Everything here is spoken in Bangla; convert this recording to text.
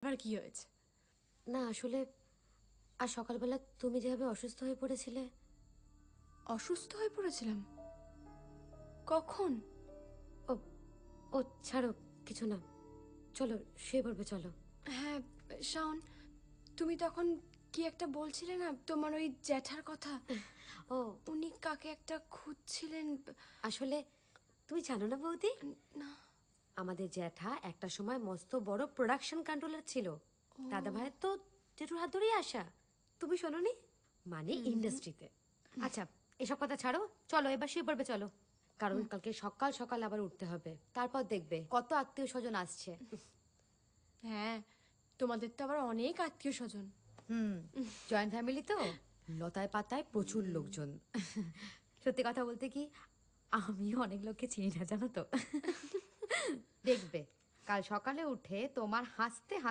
আবার কি হয়েছে? না আসলে আর সকালবেলা তুমি যেভাবে অসুস্থ হয়ে পড়েছিলে। অসুস্থ হয়ে পড়েছিলাম? কখন? ও ও ছাড়ো, কিছু না, চলো শুয়ে পড়বে, চলো। হ্যাঁ শাওন, তুমি তখন কি একটা বলছিলে না, তোমার ওই জ্যাঠার কথা? ও উনি কাকে একটা খুঁজছিলেন। আসলে তুমি জানো না বৌদি, না। আমাদের জ্যাঠা একটা সময় মস্ত বড় প্রোডাকশন কন্ট্রোলার ছিল। দাদা ভাইয়ের তো জেঠুর হাত ধরেই আসা। তুমি শোনোনি? মানে ইন্ডাস্ট্রিতে। আচ্ছা, এসব কথা ছাড়ো, চলো এবার শুয়ে পড়বে, চলো। কারণ কালকে সকাল সকাল আবার উঠতে হবে, তারপর দেখবে কত আত্মীয় স্বজন আসছে। হ্যাঁ, তোমাদের তো আবার অনেক আত্মীয় স্বজন। জয়েন্ট ফ্যামিলি তো, লতায় পাতায় প্রচুর লোকজন। সত্যি কথা বলতে কি, আমিও অনেক লোককে চিনি না, জানো তো। দেখবে কাল সকালে উঠে তোমার হাসতে